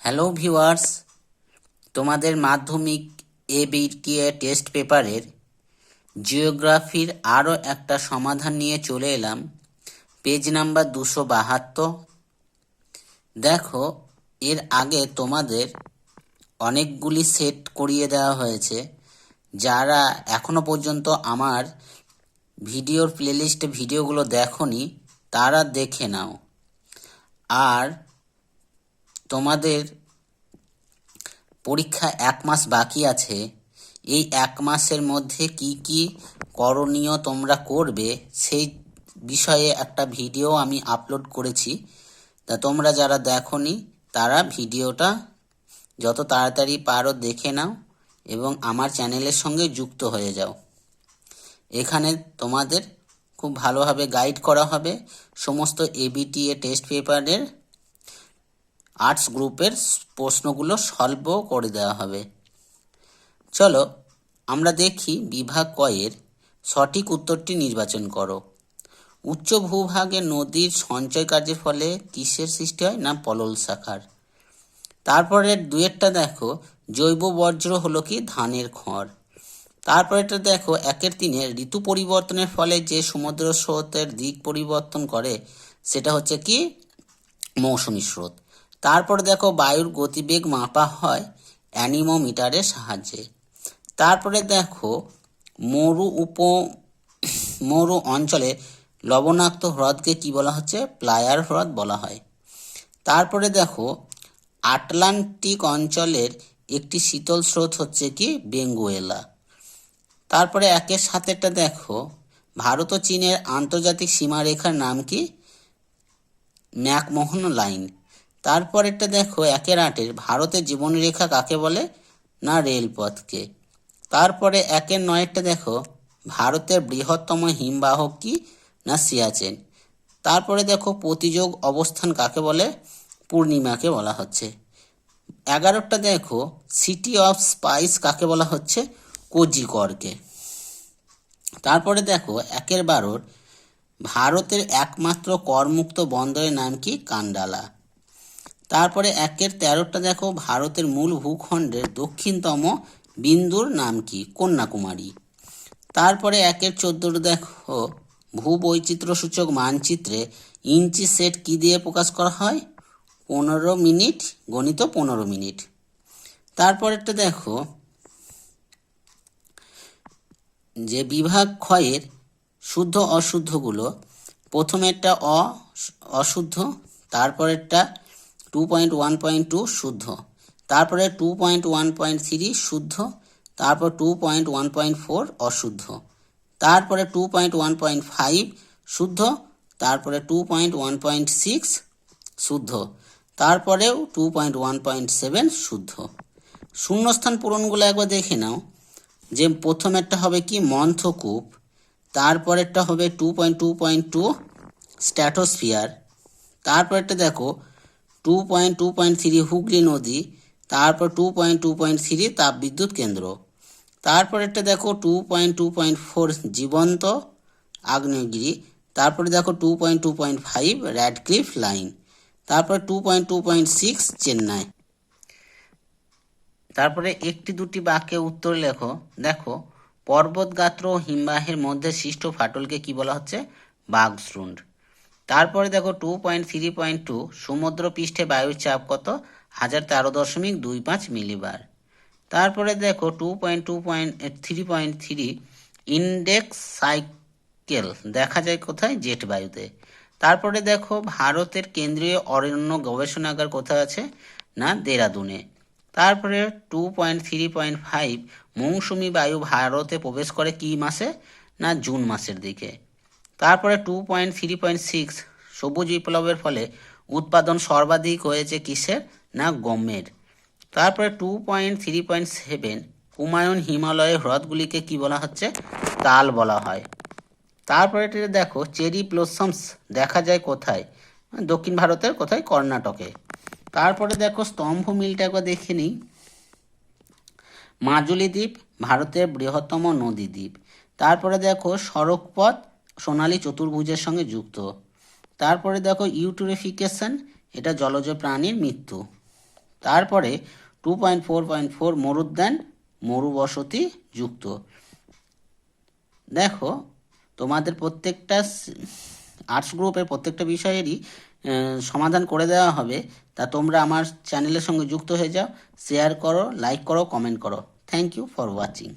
Hello viewers, তোমাদের মাধ্যমিক ABTA test পেপারের জিওগ্রাফির আরও একটা সমাধান নিয়ে চলে এলাম। Page number 272। দেখো, এর আগে তোমাদের অনেকগুলি সেট করিয়ে দেওয়া হয়েছে। যারা এখনো পর্যন্ত আমার ভিডিওর প্লেলিস্টে ভিডিওগুলো দেখোনি তারা দেখে নাও। আর তোমাদের পরীক্ষা 1 মাস বাকি আছে। এই 1 মাসের মধ্যে কি কি করণীয় তোমরা করবে সেই বিষয়ে একটা ভিডিও আমি আপলোড করেছি। তা তোমরা যারা দেখোনি তারা ভিডিওটা যত তাড়াতাড়ি পারো দেখে নাও এবং আমার চ্যানেলের সঙ্গে যুক্ত হয়ে যাও। এখানে তোমাদের খুব ভালোভাবে গাইড করা হবে। সমস্ত এবিটিএ টেস্ট পেপারের আর্টস গ্রুপের প্রশ্নগুলো সলভও করে দেওয়া হবে। চলো আমরা দেখি বিভাগ কয়ের সঠিক উত্তরটি নির্বাচন করো। উচ্চ ভূভাগে নদীর সঞ্চয় কার্যের ফলে কিসের সৃষ্টি হয়? না পলল শাখার। তারপরে দুয়েরটা দেখো, জৈব বর্জ্য হলো কি? ধানের খড়। তারপরেটা দেখো, 1-3 ঋতু পরিবর্তনের ফলে যে সমুদ্র স্রোতের দিক পরিবর্তন করে সেটা হচ্ছে কি? মৌসুমী স্রোত। তারপরে দেখো, বায়ুর গতিবেগ মাপা হয় অ্যানিমোমিটারের সাহায্যে। তারপরে দেখো, মরু অঞ্চলে লবণাক্ত হ্রদকে কি বলা হচ্ছে? প্লায়ার হ্রদ বলা হয়। তারপরে দেখো, আটলান্টিক অঞ্চলের একটি শীতল স্রোত হচ্ছে কি? বেঙ্গুয়েলা। তারপরে 1-7 দেখো, ভারত ও চীনের আন্তর্জাতিক সীমারেখার নাম কি? McMahon line. তারপরেরটা দেখো, 1-8 ভারতের জীবনরেখা কাকে বলে? না রেলপথকে। তারপরে 1-9 দেখো, ভারতের বৃহত্তম হিমবাহ কি? না সিয়াচেন। তারপরে দেখো, প্রতিযোগ অবস্থান কাকে বলে? পূর্ণিমাকে বলা হচ্ছে। 11টা দেখো, সিটি অফ স্পাইস কাকে বলা হচ্ছে? কোজিকরকে। তারপরে দেখো, 1-12 ভারতের একমাত্র করমুক্ত বন্দরের নাম কি? কান্ডালা। তারপরে 1-13টা দেখো, ভারতের মূল ভূখণ্ডের দক্ষিণতম বিন্দুর নাম কি? কন্যাকুমারী। তারপরে 1-14 দেখো, ভূবৈচিত্র্যসূচক মানচিত্রে ইঞ্চি সেট কি দিয়ে প্রকাশ করা হয়? 15 মিনিট গণিত 15 মিনিট। তারপরেরটা দেখো, যে বিভাগ ক্ষয়ের শুদ্ধ অশুদ্ধগুলো, প্রথমেরটা অশুদ্ধ, তারপরেরটা 2.1.2 শুদ্ধ, তারপরে 2.1.3 শুদ্ধ, তারপর 2.1.4 অশুদ্ধ, তারপরে 2.1.5 শুদ্ধ, তারপরে 2.1.6 শুদ্ধ, তারপরেও 2.1.7 শুদ্ধ। শূন্যস্থান পূরণগুলো একবার দেখে নাও। যে প্রথমেরটা হবে কি? মন্থকূপ। তারপরেরটা হবে 2.2.2 স্ট্র্যাটোস্ফিয়ার। তারপরেরটা দেখো 2.2.3 হুগলি নদী। তারপর 2.2.3 তাপবিদ্যুৎ কেন্দ্র। তারপরেরটা দেখো 2.2.4 জীবন্ত আগ্নেয়গিরি। তারপরে দেখো 2.2.5 র্যাডক্লিফ লাইন। তারপর 2.2.6 চেন্নাই। তারপরে 1-2 বাক্যে উত্তর লেখো। দেখো, পর্বতগাত্র ও হিমবাহের মধ্যে সৃষ্ট ফাটলকে কি বলা হচ্ছে? বাকস্রুন্ড। তারপরে দেখো 2.3.2 সমুদ্র পৃষ্ঠে বায়ুর চাপ কত? 1013.25 মিলিবার। তারপরে দেখো 2.2.3.3 ইন্ডেক্স সাইকেল দেখা যায় কোথায়? জেট বায়ুতে। তারপরে দেখো, ভারতের কেন্দ্রীয় অরণ্য গবেষণাগার কোথায় আছে? না দেরাদুনে। তারপরে 2.3.5 মৌসুমি বায়ু ভারতে প্রবেশ করে কি মাসে? না জুন মাসের দিকে। তারপরে 2.3.6 সবুজ বিপ্লবের ফলে উৎপাদন সর্বাধিক হয়েছে কিসের? না গমের। তারপরে 2.3.7 কুমায়ুন হিমালয়ের হ্রদগুলিকে কি বলা হচ্ছে? তাল বলা হয়। তারপরে দেখো, চেরি ব্লসমস দেখা যায় কোথায়? দক্ষিণ ভারতের কোথায়? কর্ণাটকে। তারপরে দেখো, স্তম্ভ মিলটা একবার দেখে নিই। মাজুলি দ্বীপ ভারতের বৃহত্তম নদী দ্বীপ। তারপরে দেখো, সড়কপথ সোনালী চতুর্ভুজের সঙ্গে যুক্ত। তারপরে দেখো, ইউটোরিফিকেশন এটা জলজ প্রাণীর মৃত্যু। তারপরে 2.4.4 মরুদ্যান মরুবসতি যুক্ত। দেখো তোমাদের প্রত্যেকটা আর্টস গ্রুপের প্রত্যেকটা বিষয়েরই সমাধান করে দেওয়া হবে। তা তোমরা আমার চ্যানেলের সঙ্গে যুক্ত হয়ে যাও, শেয়ার করো, লাইক করো, কমেন্ট করো। Thank you for watching.